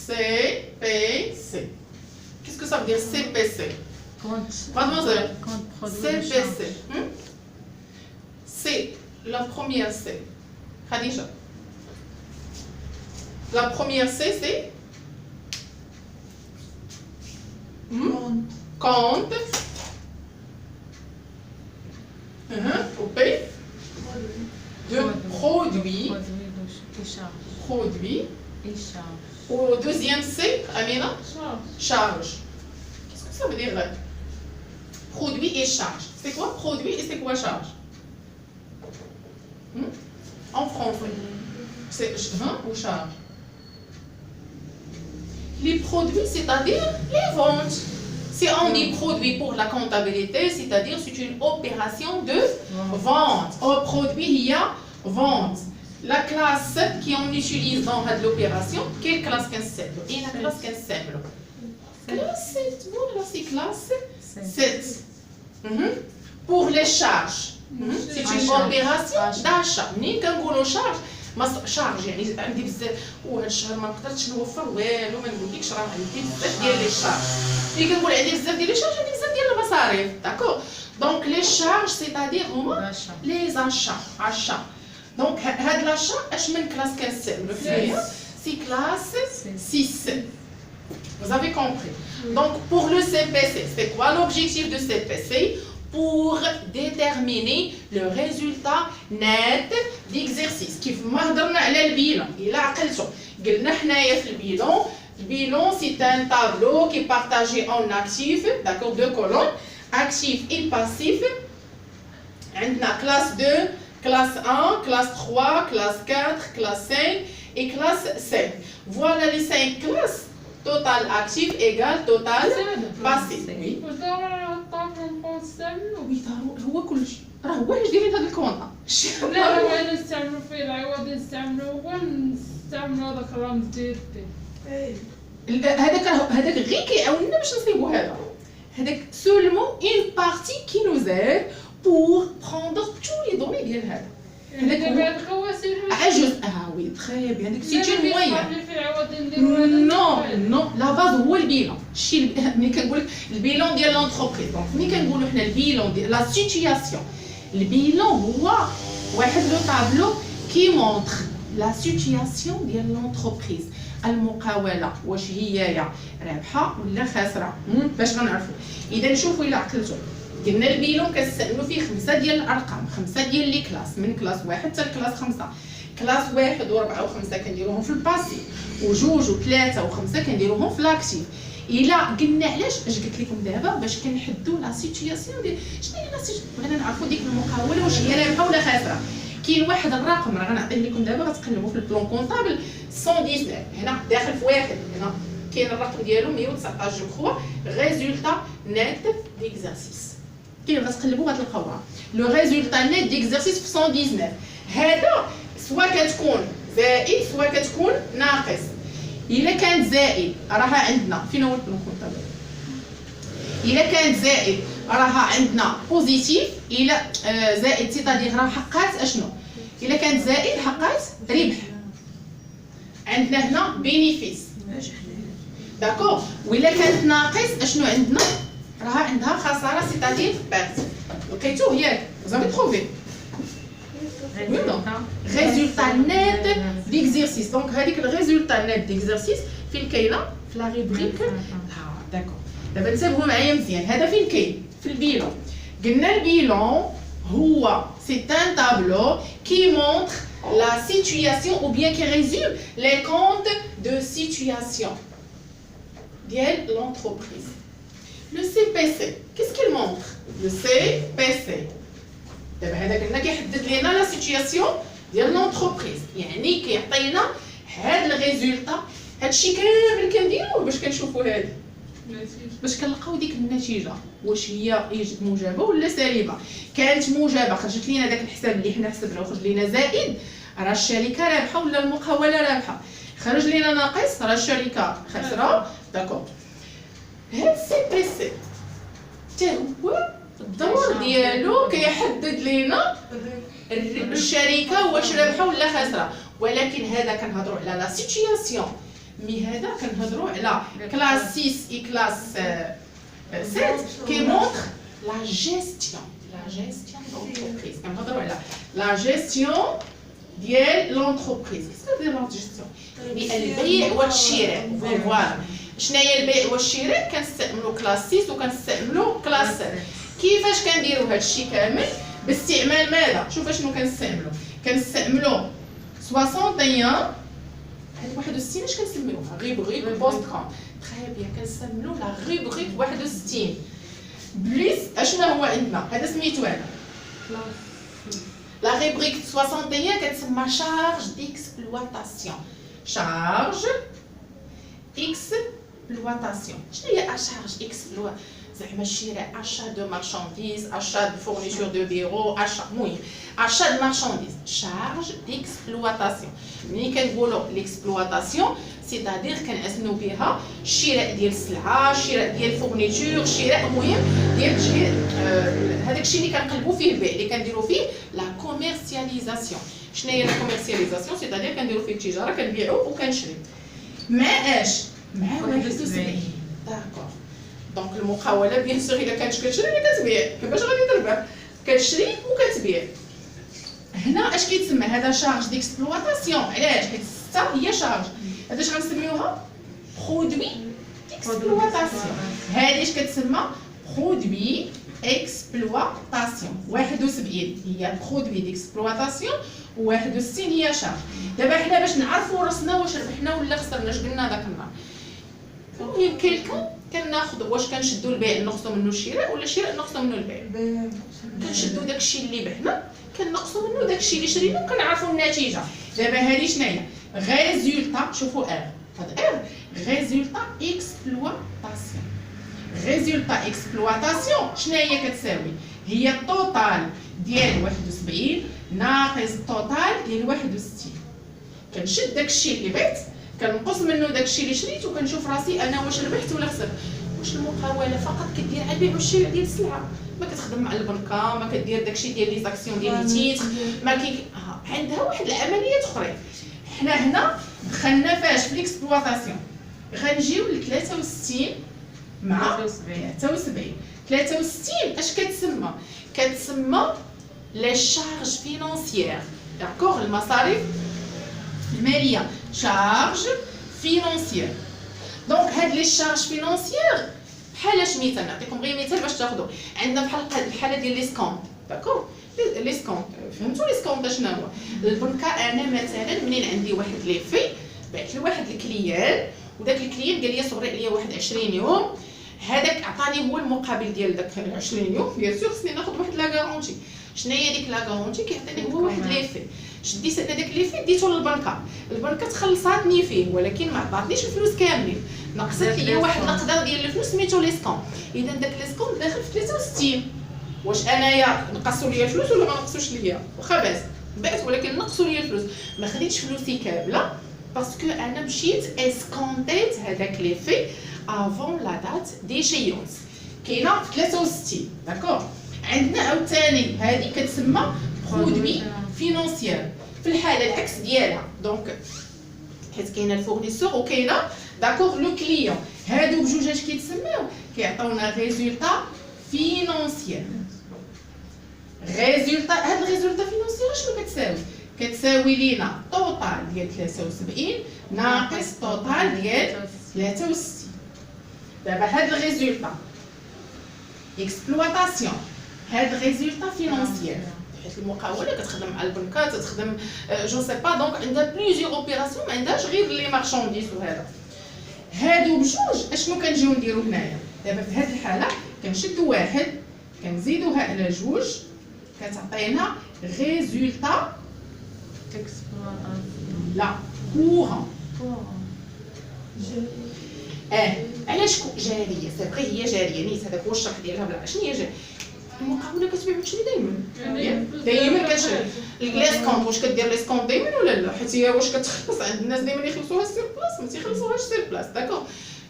CPC. Qu'est-ce que ça veut dire CPC? Mademoiselle, CPC. C'est la première C. Khadija. La première C, c'est compte. OP. De produit. Produit. Et charge. Au deuxième C, Amina? Charge. Qu'est-ce que ça veut dire? Produit et charge. C'est quoi produit et c'est quoi charge? En français. C'est ou charge? Les produits, c'est-à-dire les ventes. Si on dit produit pour la comptabilité, c'est-à-dire c'est une opération de vente. Au produit, il y a vente. La classe qu'on utilise dans l'opération, quelle classe qu'on sait? Et la classe qu'on sait? Classe 7. Voilà, c'est classe 7. Pour les charges, c'est une opération d'achat. Ni quand on charge, charge يعني عندي بزاف وهذا الشهر ما قدرتش نوفر والو ما نقولكش راه عندي بزاف ديال لي شارج. ملي كنقول عندي بزاف ديال لي شارج عندي بزاف ديال المصاريف. داكور. دونك لي شارج سيتادير هما لي achats. Donc, هاد l'achat, اش من كلاس كنستعملو فيها؟ سي كلاس 6. Vous avez compris. Donc, pour le CPC, c'est quoi l'objectif de CPC? Pour déterminer le résultat net d'exercice. كيف ما هضرنا على البيلون، إلا عقلتو قلنا حنايا في البيلون، البيلون c'est un tableau qui est partagé en actifs, d'accord, 2 colonnes, actif et passif. عندنا classe 2, classe 1, classe 3, classe 4, classe 5 et classe 7. Voilà les 5 classes. Total actif égale total passif. Oui. وي هو كل شيء راه هو اللي دايرين هذا الكونطا. لا هو نستعملوا فيه العوض نستعملوا هو نستعملوا هذاك الرمز ديال بي. هذاك غير كيعاوننا باش نصيبوا هذا. هذاك سولمون اون بارتي كي نوز ايد بور بروندر تو لي دوني ديال هذا. هذاك هو عجز. وي تري بيان داك سي اون موين. نو لا باز هو البيلون. الشيء ملي كنقول لك البيلون ديال لونتربريز، دونك ملي كنقولوا حنا البيلون ديال لا سيتوياسيون، البيلون هو واحد لو طابلو كي مونطر لا سيتوياسيون ديال لونتربريز، المقاوله واش هي رابحه ولا خاسره، باش غنعرفوا. اذا شوفوا الا عقلتوا قلنا البيلون كنستعملوا فيه 5 ديال الارقام، 5 ديال لي كلاس، من كلاس 1 حتى لكلاس 5. كلاس 1 و4 و5 كنديروهم في الباسي، و2 و3 و5 كنديروهم في لاكتيف. الا قلنا علاش اش قلت لكم دابا باش كنحدوا لا سيتوياسيون ديال شنو هي لا سيتوياسيون، بغينا نعرفوا ديك المقاوله واش هي رابحه ولا خاسره. كاين واحد الرقم راه غنعطيه لكم دابا غتقلبوا في البلون كونطابل 119 هنا داخل في واحد، هنا كاين الرقم ديالو 119 جو كخوا ريزولتا نيت ديكزارسيس. كاين غتقلبوا غتلقاوها لو ريزولتا نيت ديكزارسيس في 119. هذا سواء كتكون زائد سواء كتكون ناقص. الا كانت زائد راها عندنا فين هو البلون كونطابل، الا كانت زائد راها عندنا بوزيتيف، الا زائد سيتادير راه حقات اشنو، الا كانت زائد حقات ربح. عندنا هنا بينيفيس داكور. وإلا كانت ناقص اشنو عندنا، راها عندها خساره سيتادير بيرت. لقيتوه ياك؟ زعما تروفي Oui ou non? Résultat net d'exercice. Donc, هذيك الريزولتا نت ديكزارسيس فين كاينه؟ في لا ريبريك. داكور. دابا انتبهوا معايا مزيان، هذا فين كاين؟ في البيلون. قلنا البيلون هو سي ان تابلو كي مونطر لا سيتوياسيون ou bien qui résume les comptes de situation ديال l'entreprise. Le CPC, qu'est-ce qu'il montre? Le CPC. دابا هذا قلنا كيحدد لينا لا سيتوياسيون ديال لونتربريز، يعني كيعطينا هاد الريزولتا. هادشي كامل كنديروه باش كنشوفوا هادي، باش كنلقاو ديك النتيجه واش هي موجبه ولا سالبه. كانت موجبه خرجت لينا داك الحساب اللي حنا حسبناه وخرج لينا زائد، راه الشركه رابحه ولا المقاوله رابحه. خرج لينا ناقص، راه الشركه خاسره. داكور. هاد سي بي سي حتى هو الدور ديالو كيحدد لينا الشركه واش رابحه ولا خاسره، ولكن هذا كنهضروا على لا سيتوياسيون مي هذا كنهضروا على كلاس 6 اي كلاس 7 كيمونطر لا جيستيون دونتربريز. كنهضروا على لا جيستيون ديال لونتربريز. كيفاش دير لا جيستيون؟ يعني البيع والشراء. فوالا شنو هي البيع والشراء؟ كنستعملوا كلاس 6 وكنستعملوا كلاس 7. كيفاش كنديروا هذا الشيء كامل؟ باستعمال ماذا؟ شوف شنو كنستعملوا 61 هاد 61 اش كنسميوها؟ غيبغيك بوست كوم. تري بيان كنسميو لا غيبغيك 61 بليس اشنو هو عندنا؟ هذا سميتو انا لا غيبغيك 61 كتسمى شارج ديكسبلواتاسيون. شارج اكسبلواتاسيون. شنو هي شارج اكسبلواتاسيون؟ زعما الشراء اشا دو مارشانديز، اشا دو فورنيتور دو بيرو، اشا المهم اشا دو مارشانديز. شارج ديكسبلواتاسيون. ملي كنقولوا ليكسبلواتاسيون سيتادير كنعزموا بها الشراء ديال السلعه، الشراء ديال الفورنيتور، الشراء المهم ديال هذاك الشيء اللي كنقلبوا فيه البيع، اللي كنديروا فيه لا كوميرسياليزاسيون. شنو هي لا كوميرسياليزاسيون؟ سيتادير كنديروا فيه التجاره، كنبيعوا وكنشري مع اش؟ مع 71. داكور. دونك المقاوله بيان سور الا كانت كتشري ولا كتبيع، كيفاش غادي تربح؟ كتشري وكتبيع. هنا اش كيتسمى؟ هذا شارج ديكسبلواتاسيون. علاش؟ حيت 6 هي شارج. هذا اش غنسميوها؟ برودوي ديكسبلواتاسيون. هذه اش كتسمى؟ برودوي اكسبلواتاسيون. 71 هي برودوي ديكسبلواتاسيون و61 هي شارج. دابا حنا باش نعرفوا راسنا واش ربحنا ولا خسرنا اش قلنا داك النهار. المهم كيلكم كناخذ واش كنشدوا البيع نقصوا منه الشراء ولا الشراء نقصوا منه البيع. كنشدوا داكشي اللي بعنا كنقصوا منه داكشي اللي شرينا وكنعرفوا النتيجه. دابا هذه شناهي؟ ريزولتا. شوفوا هاد ريزولتا اكسبلواتاسيون. ريزولتا اكسبلواتاسيون شنو هي كتساوي؟ هي التوتال ديال 71 ناقص التوتال ديال 61. كنشد داكشي اللي بعت كنقص منه داكشي اللي شريت وكنشوف راسي انا واش ربحت ولا خسرت. واش المقاوله فقط كدير على البيع والشراء ديال السلعه، ما كتخدم مع البنكه، ما كدير داكشي ديال لي زاكسيون ديال التيتر، ما كاين عندها واحد العمليات اخرين. حنا هنا دخلنا فاش في ليكسبلواتاسيون. غنجيو ل 63 مع 73. 63 اش كتسمى؟ كتسمى لي شارج فينانسيير. داكوغ، المصاريف الماليه. شارج فينانسيير. دونك هاد لي شارج فينانسيير بحال اش مثال، نعطيكم غير مثال باش تاخذوا. عندنا بحال الحاله ديال لي سكونط. داكوغ، لي سكونط فهمتوا لي سكونط شنو هو؟ البنكه انا مثلا منين عندي واحد لي في بعت لواحد الكليان وداك الكليان قال لي صبري عليا واحد 20 يوم، هذاك عطاني هو المقابل ديال داك 20 يوم. بيان سور خصني ناخذ واحد لا غارونتي. شنو هي ديك لا غارونتي؟ كيعطيني هو واحد لي في. شديت انا داك لي في ديتو للبنكه، البنكه تخلصاتني فيه ولكن ما عطاتنيش الفلوس كاملين، نقصت لي واحد القدر ديال الفلوس سميتو لي سكون. اذا داك لي سكون داخل في 63. واش انايا نقصوا ليا الفلوس ولا ما نقصوش ليا؟ واخا باس بعت ولكن نقصوا ليا الفلوس، ما خديتش فلوسي كامله باسكو انا مشيت اسكونتيت هذاك لي في افون لا دات ديشيونس. كاينه في 63. داكوغ. عندنا عاوتاني هذه كتسمى برودوي فينانسيير في الحاله العكس ديالها. دونك حيت كاينه الفورنيسور وكاينه داكوغ لو كليون، هادو بجوج اش كيتسميو؟ كيعطيونا ريزولتا فينانسيير. ريزولتا هاد الريزولتا فينانسيير شنو كتساوي؟ كتساوي لينا توتال ديال 73 ناقص توتال ديال 63. دابا هاد الريزولتا اكسبلواتاسيون، هاد الريزولتا فينانسيير حيت المقاوله كتخدم مع البنكات، تخدم جو سي با، دونك عندها بليزيور اوبيراسيون، ما عندهاش غير لي مارشانديز وهذا. هادو بجوج اشنو كنجيو نديرو هنايا؟ دابا في هاد الحاله كنشدو واحد كنزيدوها على جوج كتعطينا ريزولتا لا كورون. علاش جاريه؟ سي فري هي جاريه، نيت هذاك هو الشرح ديالها. بلا شنو هي جاريه؟ المقاوله كتبيع وتشري دائما كتشري. ليسكونط واش كدير ليسكونط دائما ولا لا؟ حيت هي واش كتخلص عند الناس دائما يخلصوها سير بلاص، ما تيخلصوهاش سير بلاص. داكوغ،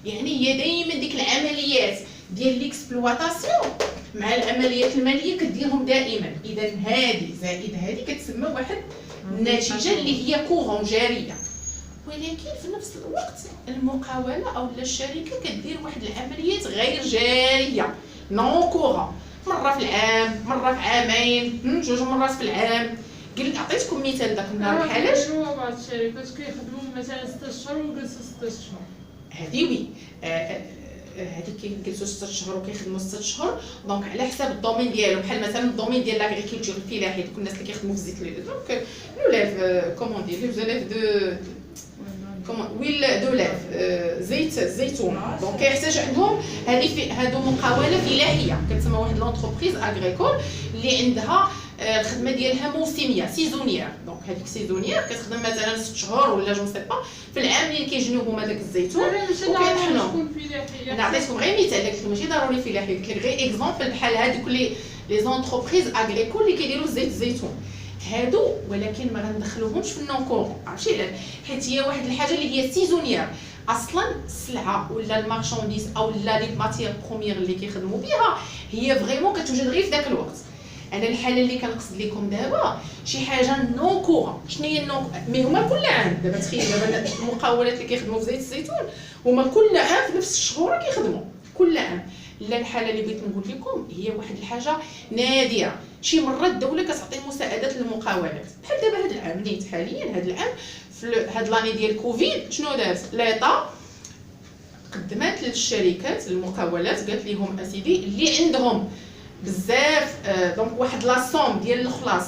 يعني هي دائما ديك العمليات ديال ليكسبلواتاسيون مع العمليات الماليه كديرهم دائما. اذا هذه زائد هذه كتسمى واحد النتيجه اللي هي كورون جاريه. ولكن في نفس الوقت المقاوله او الشركه كدير واحد العمليات غير جاريه نون كورون، مره في العام، مره في عامين، جوج مرات في العام. قلت عطيتكم مثال داك النهار بحالاش هو بعض الشركات كيخدموا مثلا 6 شهور وجلسوا 6 شهور. هذه وي هذيك كيجلسوا 6 شهور وكيخدموا 6 شهور، دونك على حساب الدومين ديالو. بحال مثلا الدومين ديال لاغريكولتور الفلاحي، دوك الناس اللي كيخدموا في الزيت دونك لوليف كومون دير لوليف دو كومون ويل دو لاف زيت الزيتون. دونك كيحتاج عندهم هادو مقاوله فلاحيه كتسمى واحد لونتربريز اغريكول اللي عندها الخدمه ديالها موسميه سيزونيير. دونك هذيك سيزونيير كتخدم مثلا 6 شهور ولا جو سي با في العام اللي كيجنبوا هما داك الزيتون وكيطحنوه. انا عطيتكم غير مثال، قلت لكم ماشي ضروري فلاحي، قلت لك غير اكزومبل بحال هذوك لي زونتربريز اغريكول اللي كيديروا زيت الزيتون هادو، ولكن ما غندخلوهمش في النون كورون. عرفتي علاش؟ حيت هي واحد الحاجه اللي هي سيزونيير. اصلا السلعه ولا المارشانديز او لا لي ماتيير بروميير اللي كيخدموا بها هي فريمون كتوجد غير في داك الوقت. انا الحاله اللي كنقصد لكم دابا شي حاجه نون كورون. شنو هي النون؟ مي هما كل عام. دابا تخيل دابا المقاولات اللي كيخدموا في زيت الزيتون هما كل عام في نفس الشهور كيخدموا كل عام. لا الحاله اللي بغيت نقول لكم هي واحد الحاجه نادره. شي مره الدوله كتعطي مساعدات للمقاولات بحال دابا هذا العام نيت حاليا هذا العام في هاد لاني ديال كوفيد شنو دارت ليطا؟ قدمت للشركات المقاولات قالت لهم اسيدي اللي عندهم بزاف دونك واحد لاصوم ديال الخلاص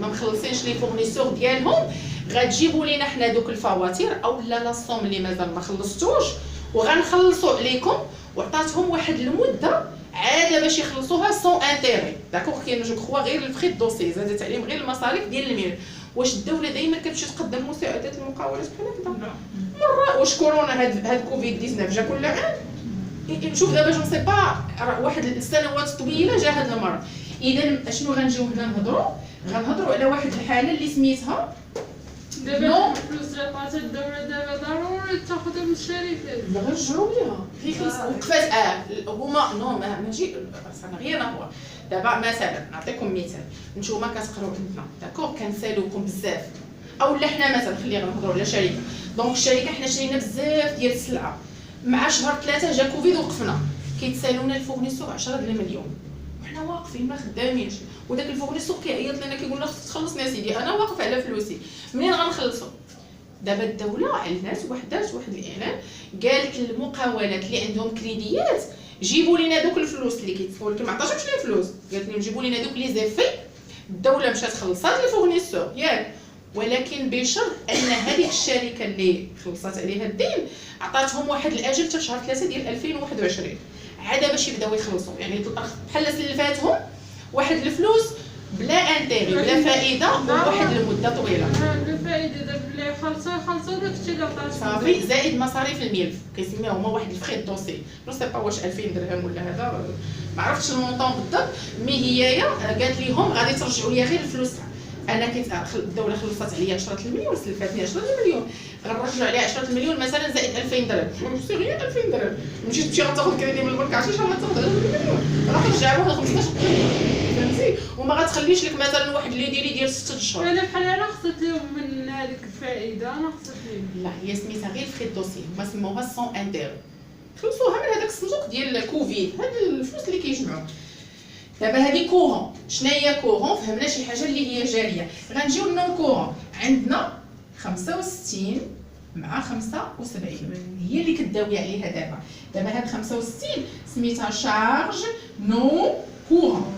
ما مخلصينش لي فورنيسور ديالهم، غتجيبوا لينا حنا دوك الفواتير او لا لاصوم اللي مازال ما خلصتوش وغنخلصوا عليكم. وعطاتهم واحد المده عاده باش يخلصوها سون انتيري. داكوغ كاين جو كخوا غير الفري دوسي زادت عليهم غير المصاريف ديال الميل. واش الدوله دايما كتمشي تقدم مساعدات للمقاولات بحال هكذا؟ مره واش كورونا هاد كوفيد 19 جا كل عام؟ نشوف دابا جو سي با واحد السنوات طويله جا هذا المرض. اذا اشنو غنجيو هنا غنهضروا على واحد الحاله اللي سميتها دابا الفلوس اللي عطات الدوله دابا ضروري تاخذها من الشركات. لا غنرجعوا ليها غير وقفات هما نو ماشي انا غير هو دابا مثلا نعطيكم مثال. نتوما كتقراو عندنا داكوغ كنسالوكم بزاف او لا حنا مثلا خلينا نهضروا على شركه. دونك الشركه حنا شرينا بزاف ديال السلعه مع شهر 3 جا كوفيد وقفنا. كيتسالونا الفورنيسور 10 المليون وحنا واقفين ما خدامينش، وداك الفورنيسور كيعيط لنا كيقول لنا خصك تخلصني اسيدي انا واقف على فلوسي منين غنخلصوا؟ دابا الدوله علات واحد الاعلان قالت للمقاولات اللي عندهم كريديات جيبوا لينا دوك الفلوس اللي كيتسول لكم ما عطاتهمش لي فلوس، قالت لهم جيبوا لينا دوك لي زيفي. الدوله مشات خلصات الفورنيسور ياك، ولكن بشرط ان هذيك الشركه اللي خلصات عليها الدين عطاتهم واحد الاجل حتى شهر 3 ديال 2021 عاد باش يبداو يخلصوا. يعني بحال سلفاتهم واحد الفلوس بلا انتيغي بلا فائده وواحد المده طويله. بلا فائده دابا اللي خلصوا داكشي اللي عطات صافي زائد مصاريف الملف كيسميوه هما واحد الفخي دوسي. نو سي با واش 2000 درهم ولا هذا ما عرفتش المونطون بالضبط. مي هي قالت لهم غادي ترجعوا لي غير الفلوس. انا الدوله خلصت عليا 10 المليون سلفتني 10 المليون غنرجع عليها 10 المليون مثلا زائد 2000 درهم سي غير 2000 درهم. مشيت تمشي غتاخذ كريدي من البنك عرفتي شحال غتاخذ 10 مليون غترجعوها 15 فهمتي. وما غتخليش لك مثلا واحد اللي ديال 6 اشهر. انا بحال انا خصت لهم من هذيك الفائده انا خصت لهم. لا هي سميتها غير فري دوسي هما سموها سون انتير خلصوها من هذاك الصندوق ديال كوفيد هاد الفلوس اللي كيجمعوا. دابا هذه كورون. شنو هي كورون؟ فهمنا شي حاجه اللي هي جاريه. غنجيو لنون كورون عندنا 65 مع 75 هي اللي كداوي عليها دابا هاد 65 سميتها شارج نون كورون،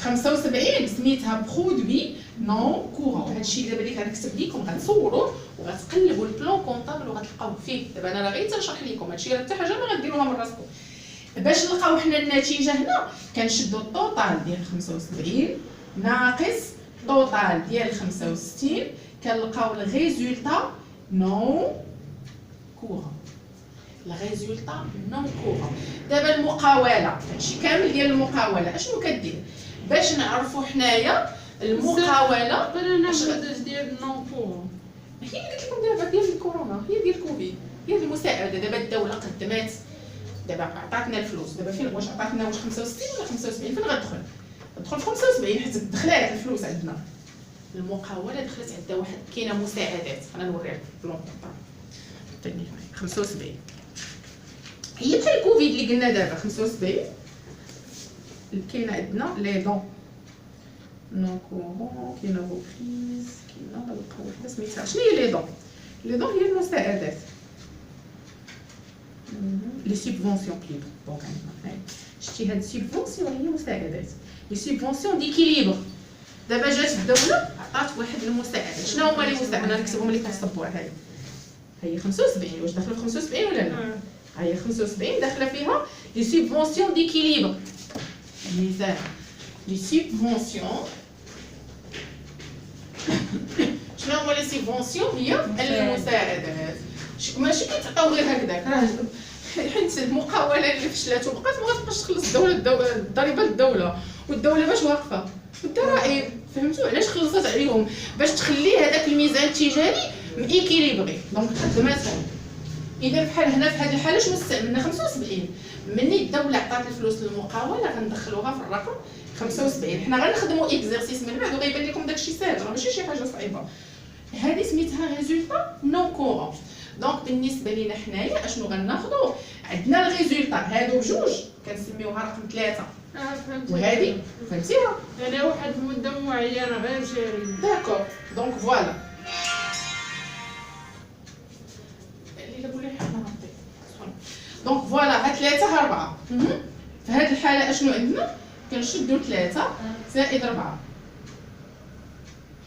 75 سميتها برودوي نون كورون. هادشي دابا اللي غنكتب لكم غنصوروه وغتقلبوا البلان كونطابل وغتلقاوه فيه. دابا انا راه غير تنشرح لكم هادشي راه حتى حاجه ما غديروها من راسكم. باش نلقاو حنا النتيجه هنا كنشدوا الطوطال ديال 75 ناقص الطوطال ديال 65 كنلقاو الريزولطا نون كورون. الريزولطا نون كورون. دابا المقاوله هادشي كامل ديال المقاوله اشنو كدير باش نعرفوا حنايا المقاوله؟ النموذج ديال نون كورون هي اللي قلت لكم دابا ديال الكورونا هي ديال كوفيد هي المساعده. دابا الدوله قدمات دابا عطاتنا الفلوس. دابا فين واش عطاتنا واش 65 ولا 75 فين غتدخل؟ غتدخل في 75 حيت دخلها لك الفلوس عندنا. المقاوله دخلت عندها واحد كاينه مساعدات انا نوريك في البلون. حطيني هنا 75 هي بحال الكوفيد اللي قلنا دابا 75 كاينه عندنا لي دون نون كورون كاينه روبريز كاينه نلقاو وحده سميتها شنو هي لي دون لي دون هي المساعدات لي سوبفونسيون بليتو دونك عندنا شتي هاد السوبفونسيون هي مساعدات لي سوبفونسيون ديكيليبر دابا جات الدوله عطات واحد المساعدات شنو هما لي مساعدات انا نكتبهم لكم الصبوع هي 75 واش داخله في 75 ولا لا هي 75 داخله فيها لي سوبفونسيون ديكيليبر ميزان لي سوبفونسيون شنو هما لي سوبفونسيون هي المساعدات ماشي كيتعطاو غير هكذاك راه حيت المقاوله اللي فشلات وبقات ما غتبقاش تخلص الدوله الضريبه للدوله والدوله باش واقفه والضرائب فهمتوا علاش خلصت عليهم باش تخلي هذاك الميزان التجاري ميكيليبري دونك خدماتهم اذا بحال هنا في هذه الحاله شنو استعملنا 75 مني الدوله عطات الفلوس للمقاوله غندخلوها في الرقم 75 حنا غنخدموا اكزرسيس من بعد وغيبان لكم داكشي ساهل راه ماشي شي حاجه صعيبه هذه سميتها ريزولطا نون كورون دونك بالنسبه لينا حنايا اشنو غناخذوا عندنا الريزولطا هادو بجوج كنسميوها رقم 3 فهمتي وهذه فهمتيها يعني واحد المده معينه غير جاري داكور دونك فوالا اللي قولي حنا نعطي دونك فوالا ها 3 ها 4 في هذه الحاله اشنو عندنا كنشدوا 3 زائد 4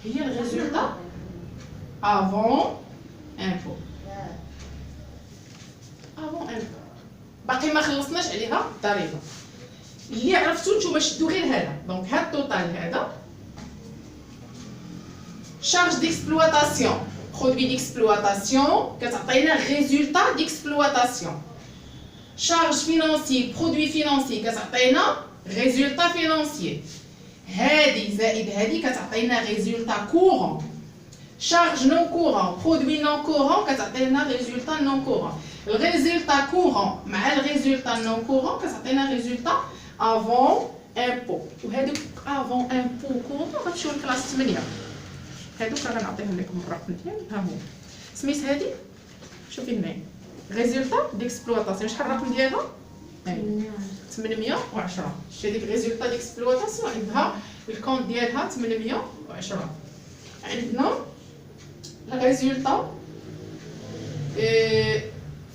هي الريزولطا افون امبو افون امبو باقي ما خلصناش عليها الضريبه اللي عرفتو نتوما شدوا غير هذا دونك هاد التوتال هذا charge d'exploitation produit d'exploitation كتعطينا résultat d'exploitation charge financier produit financier كتعطينا résultat financier هادي زائد هادي كتعطينا résultat courant charge non courant produit non courant كتعطينا résultat non courant الريزولطا كورون مع الريزولطا نون كورون كتعطينا ريزولطا افون امبو وهذوك افون امبو كورون غنمشيو لكلاس 8 هذوك راه غنعطيهم لكم الرقم ديالي ها هو سميت هذه شوفي هنا ريزولطا ديكسبلوطاسيون شحال الرقم ديالها 810 شتي هذيك ريزولطا ديكسبلوطاسيون عندها الكونت ديالها 810 عندنا الريزولطا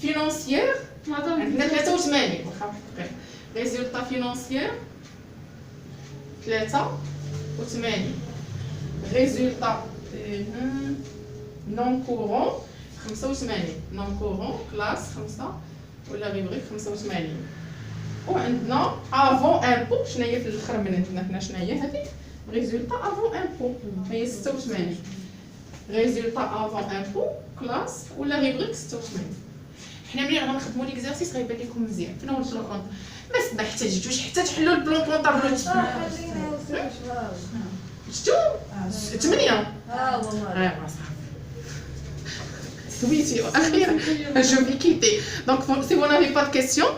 financière عندنا 83 واخا دقيق ريزولطا فينانسيير 83 ريزولطا نون كورون 85 نون كورون كلاس 5 ولا ريبريك 85 وعندنا افون امبو شنو هي في الاخر من عندنا هنا شنو هي هذه ريزولطا افون امبو هي 86 ريزولطا افون امبو كلاس ولا ريبريك 86 حنا ملي غنخدموا ليكزارسيس غيبان لكم مزيان فين هو البلون كونط ما ما احتاجتوش حتى تحلوا البلون كونطابل شفتو 8 والله صافي سويتي اخيرا جو في كيتي دونك سي vous n'avez pas de questions